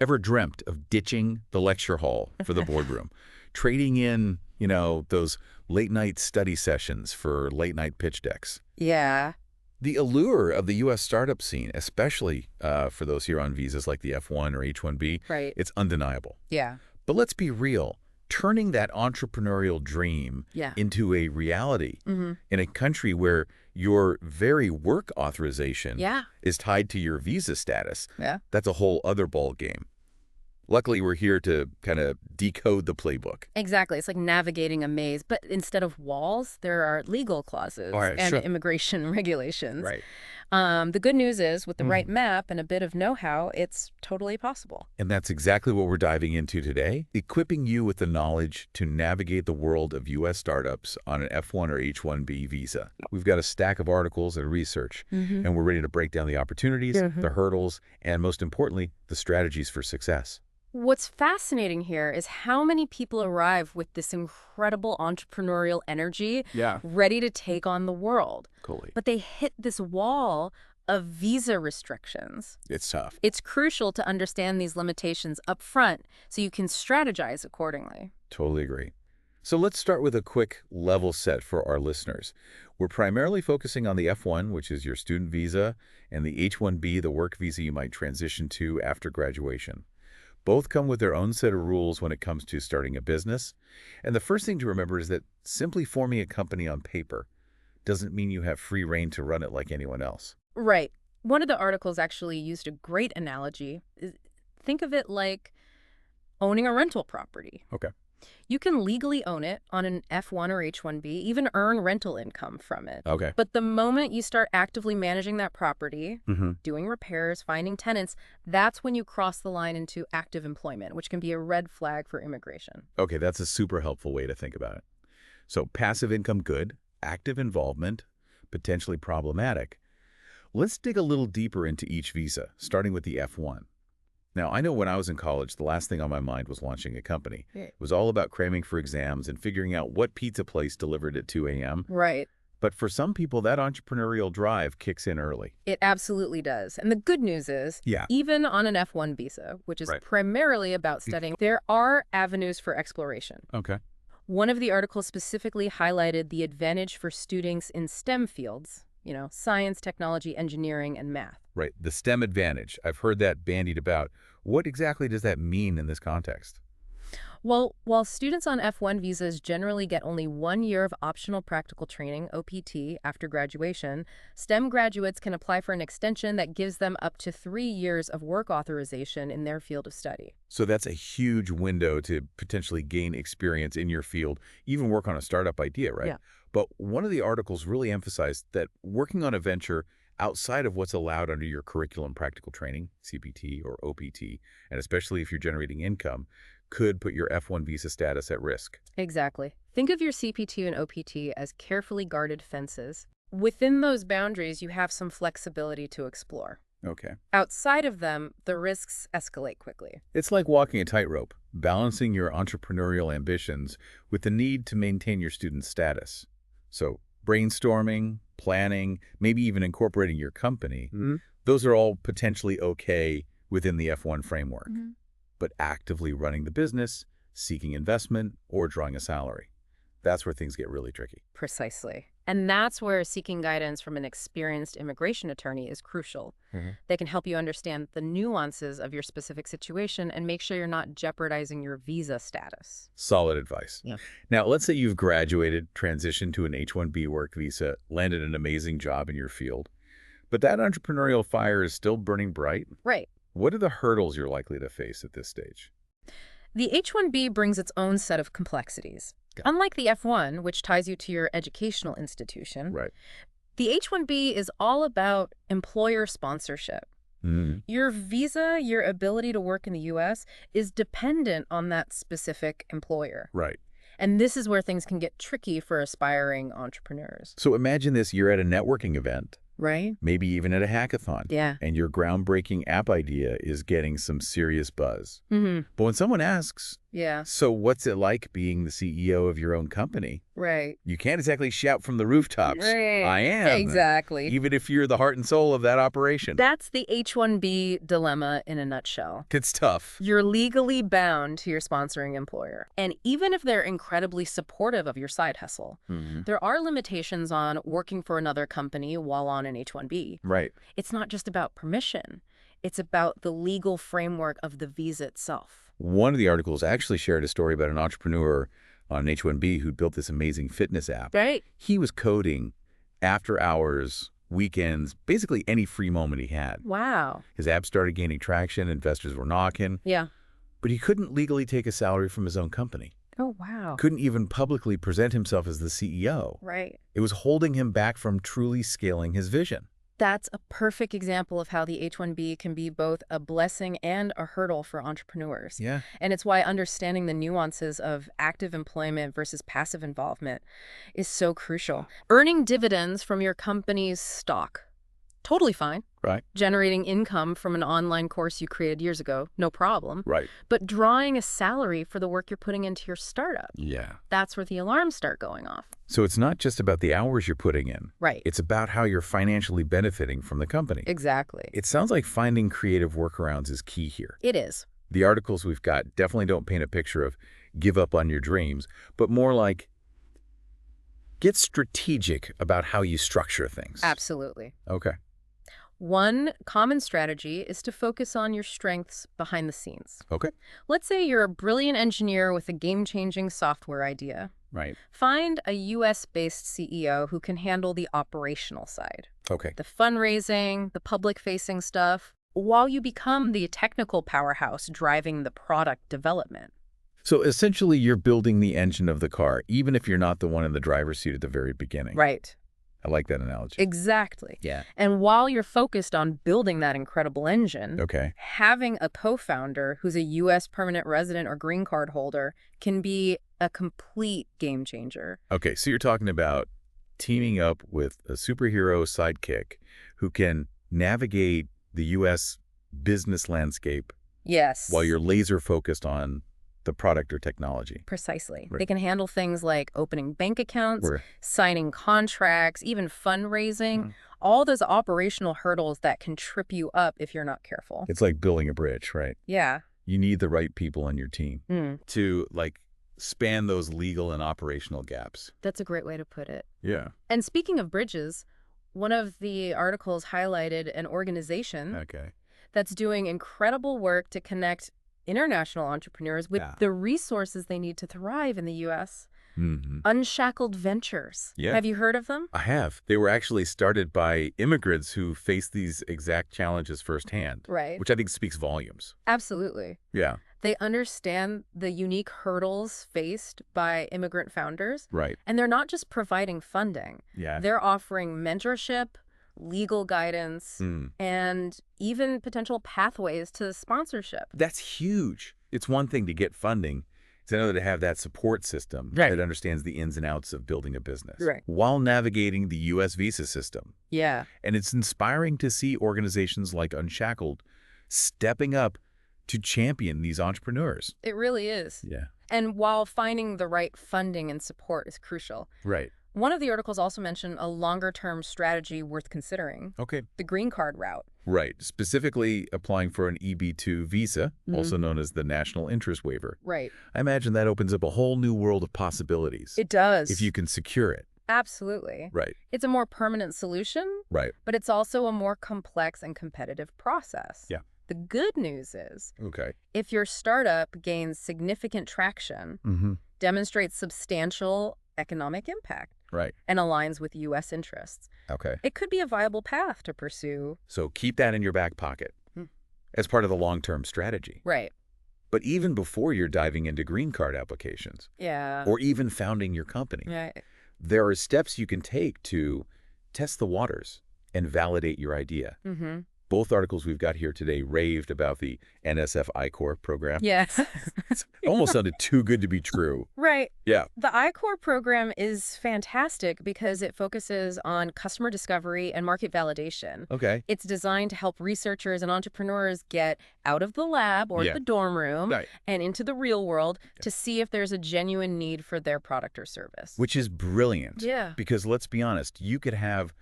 Ever dreamt of ditching the lecture hall for the boardroom, trading in, those late-night study sessions for late-night pitch decks? Yeah. The allure of the U.S. startup scene, especially for those here on visas like the F1 or H-1B, Right. it's undeniable. Yeah. But let's be real. Turning that entrepreneurial dream Yeah. into a reality Mm-hmm. in a country where your very work authorization Yeah. is tied to your visa status, Yeah. that's a whole other ball game. Luckily, we're here to kind of decode the playbook. Exactly. It's like navigating a maze, but instead of walls, there are legal clauses All right, and sure. immigration regulations. Right. The good news is, with the right map and a bit of know-how, it's totally possible. And that's exactly what we're diving into today, equipping you with the knowledge to navigate the world of U.S. startups on an F1 or H-1B visa. We've got a stack of articles and research, and we're ready to break down the opportunities, the hurdles, and most importantly, the strategies for success. What's fascinating here is how many people arrive with this incredible entrepreneurial energy, Yeah. ready to take on the world. Cool. But they hit this wall of visa restrictions. It's tough. It's crucial to understand these limitations up front so you can strategize accordingly. Totally agree. So let's start with a quick level set for our listeners. We're primarily focusing on the F1, which is your student visa, and the H-1B, the work visa you might transition to after graduation. Both come with their own set of rules when it comes to starting a business. And the first thing to remember is that simply forming a company on paper doesn't mean you have free rein to run it like anyone else. Right. One of the articles actually used a great analogy. Think of it like owning a rental property. Okay. You can legally own it on an F1 or H1B, even earn rental income from it. Okay. But the moment you start actively managing that property, Mm-hmm. doing repairs, finding tenants, that's when you cross the line into active employment, which can be a red flag for immigration. Okay, that's a super helpful way to think about it. So passive income, good. Active involvement, potentially problematic. Let's dig a little deeper into each visa, starting with the F1. Now, I know when I was in college, the last thing on my mind was launching a company. Yeah. It was all about cramming for exams and figuring out what pizza place delivered at 2 a.m. Right. But for some people, that entrepreneurial drive kicks in early. It absolutely does. And the good news is, even on an F1 visa, which is Right. primarily about studying, there are avenues for exploration. Okay. One of the articles specifically highlighted the advantage for students in STEM fields, science, technology, engineering, and math. Right. The STEM advantage. I've heard that bandied about. What exactly does that mean in this context? Well, while students on F1 visas generally get only 1 year of optional practical training, OPT, after graduation, STEM graduates can apply for an extension that gives them up to 3 years of work authorization in their field of study. So that's a huge window to potentially gain experience in your field, even work on a startup idea, right? Yeah. But one of the articles really emphasized that working on a venture outside of what's allowed under your curriculum practical training, CPT or OPT, and especially if you're generating income, could put your F1 visa status at risk. Exactly. Think of your CPT and OPT as carefully guarded fences. Within those boundaries, you have some flexibility to explore. Okay. Outside of them, the risks escalate quickly. It's like walking a tightrope, balancing your entrepreneurial ambitions with the need to maintain your student status. So brainstorming, planning, maybe even incorporating your company, those are all potentially okay within the F1 framework. But actively running the business, seeking investment, or drawing a salary, that's where things get really tricky. Precisely. And that's where seeking guidance from an experienced immigration attorney is crucial. They can help you understand the nuances of your specific situation and make sure you're not jeopardizing your visa status. Solid advice. Yeah. Now, let's say you've graduated, transitioned to an H-1B work visa, landed an amazing job in your field, but that entrepreneurial fire is still burning bright. Right. What are the hurdles you're likely to face at this stage? The H-1B brings its own set of complexities. Unlike the F-1, which ties you to your educational institution, Right. the H-1B is all about employer sponsorship. Your visa, your ability to work in the U.S., is dependent on that specific employer. Right. And this is where things can get tricky for aspiring entrepreneurs. So imagine this, you're at a networking event, Right? maybe even at a hackathon, Yeah. and your groundbreaking app idea is getting some serious buzz. But when someone asks, Yeah, So what's it like being the CEO of your own company? right. You can't exactly shout from the rooftops, Right. "I am," Exactly. even if you're the heart and soul of that operation. That's the H-1B dilemma in a nutshell. It's tough. You're legally bound to your sponsoring employer. And even if they're incredibly supportive of your side hustle, Hmm. there are limitations on working for another company while on an H-1B. Right. It's not just about permission. It's about the legal framework of the visa itself. One of the articles actually shared a story about an entrepreneur on an H-1B who built this amazing fitness app. Right. He was coding after hours, weekends, basically any free moment he had. Wow. His app started gaining traction, investors were knocking, Yeah. but he couldn't legally take a salary from his own company. Oh, wow. Couldn't even publicly present himself as the CEO. Right. It was holding him back from truly scaling his vision. That's a perfect example of how the H-1B can be both a blessing and a hurdle for entrepreneurs. Yeah. And it's why understanding the nuances of active employment versus passive involvement is so crucial. Earning dividends from your company's stock, totally fine. Right. Generating income from an online course you created years ago, no problem. Right. But drawing a salary for the work you're putting into your startup, Yeah. that's where the alarms start going off. So it's not just about the hours you're putting in. Right. It's about how you're financially benefiting from the company. Exactly. It sounds like finding creative workarounds is key here. It is. The articles we've got definitely don't paint a picture of give up on your dreams, but more like get strategic about how you structure things. Absolutely. Okay. One common strategy is to focus on your strengths behind the scenes. Okay. Let's say you're a brilliant engineer with a game-changing software idea. Right. Find a US-based CEO who can handle the operational side, Okay. the fundraising, the public-facing stuff, while you become the technical powerhouse driving the product development. So essentially you're building the engine of the car, even if you're not the one in the driver's seat at the very beginning. Right. I like that analogy. Exactly. Yeah. And while you're focused on building that incredible engine, Okay. having a co-founder who's a U.S. permanent resident or green card holder can be a complete game changer. Okay, so you're talking about teaming up with a superhero sidekick who can navigate the U.S. business landscape Yes. while you're laser focused on the product or technology. Precisely. Right. They can handle things like opening bank accounts, Where- signing contracts, even fundraising, Mhm. all those operational hurdles that can trip you up if you're not careful. It's like building a bridge, right? Yeah. You need the right people on your team Mm, to span those legal and operational gaps. that's a great way to put it. Yeah. And speaking of bridges, one of the articles highlighted an organization Okay. that's doing incredible work to connect international entrepreneurs with Yeah. the resources they need to thrive in the U.S. Mm-hmm. Unshackled Ventures. Yeah. Have you heard of them? I have. They were actually started by immigrants who face these exact challenges firsthand, Right. which I think speaks volumes. Absolutely. Yeah. They understand the unique hurdles faced by immigrant founders, Right. and they're not just providing funding. Yeah. They're offering mentorship, legal guidance, Mm. and even potential pathways to sponsorship. That's huge. It's one thing to get funding. It's another to have that support system Right. that understands the ins and outs of building a business Right. while navigating the U.S. visa system. Yeah. And it's inspiring to see organizations like Unshackled stepping up to champion these entrepreneurs. It really is. Yeah. And while finding the right funding and support is crucial, Right. one of the articles also mentioned a longer-term strategy worth considering, Okay. the green card route. Right. Specifically applying for an EB-2 visa, also known as the National Interest Waiver. Right. I imagine that opens up a whole new world of possibilities It does. if you can secure it. Absolutely. Right. It's a more permanent solution, Right. but it's also a more complex and competitive process. Yeah. The good news is, Okay. if your startup gains significant traction, Mm-hmm. demonstrates substantial economic impact, Right. and aligns with U.S. interests, Okay. it could be a viable path to pursue. So keep that in your back pocket Hmm. as part of the long-term strategy. Right. But even before you're diving into green card applications Yeah. or even founding your company, Right. there are steps you can take to test the waters and validate your idea. Mm-hmm. Both articles we've got here today raved about the NSF I-Corps program. Yes. It almost sounded too good to be true. Right. Yeah. The I-Corps program is fantastic because it focuses on customer discovery and market validation. Okay. It's designed to help researchers and entrepreneurs get out of the lab or Yeah. the dorm room Right. and into the real world to see if there's a genuine need for their product or service. Which is brilliant. Yeah. Because let's be honest, you could have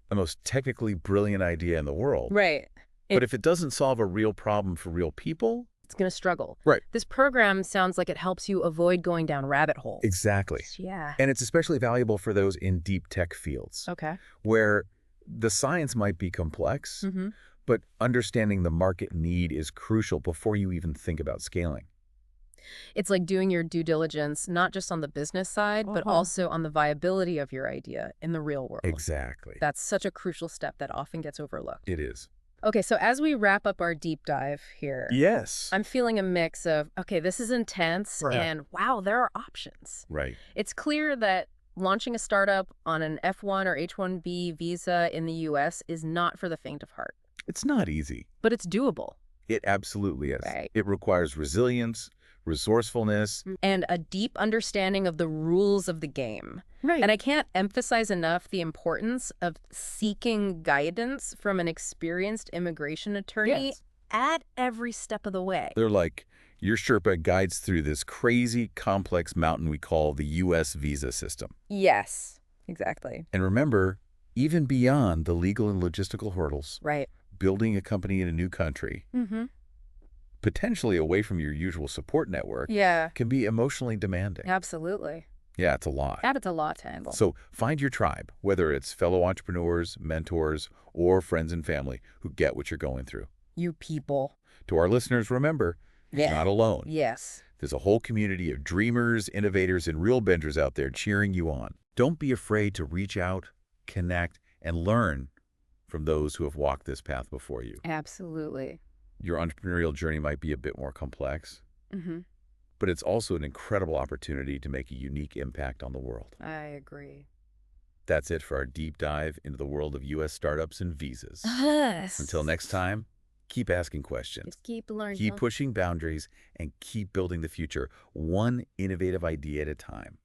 the most technically brilliant idea in the world. Right. But if it doesn't solve a real problem for real people... It's going to struggle. Right. This program sounds like it helps you avoid going down rabbit holes. Exactly. Yeah. And it's especially valuable for those in deep tech fields. Okay. Where the science might be complex, but understanding the market need is crucial before you even think about scaling. It's like doing your due diligence, not just on the business side, but also on the viability of your idea in the real world. Exactly. That's such a crucial step that often gets overlooked. It is. Okay, so as we wrap up our deep dive here, Yes. I'm feeling a mix of, okay, this is intense, and wow, there are options. Right. It's clear that launching a startup on an F1 or H1B visa in the U.S. is not for the faint of heart. It's not easy. But it's doable. It absolutely is. Right. It requires resilience, resourcefulness. And a deep understanding of the rules of the game. Right. And I can't emphasize enough the importance of seeking guidance from an experienced immigration attorney at every step of the way. They're like, your Sherpa guides through this crazy, complex mountain we call the U.S. visa system. Yes, exactly. And remember, even beyond the legal and logistical hurdles, Right. building a company in a new country, potentially away from your usual support network, can be emotionally demanding. Absolutely. Yeah, it's a lot. It's a lot to handle. So find your tribe, whether it's fellow entrepreneurs, mentors, or friends and family who get what you're going through. You people. To our listeners, remember, you're not alone. Yes. There's a whole community of dreamers, innovators, and real benders out there cheering you on. Don't be afraid to reach out, connect, and learn from those who have walked this path before you. Absolutely. Your entrepreneurial journey might be a bit more complex, but it's also an incredible opportunity to make a unique impact on the world. I agree. That's it for our deep dive into the world of U.S. startups and visas. Until next time, keep asking questions. Just keep learning. Keep pushing boundaries and keep building the future, one innovative idea at a time.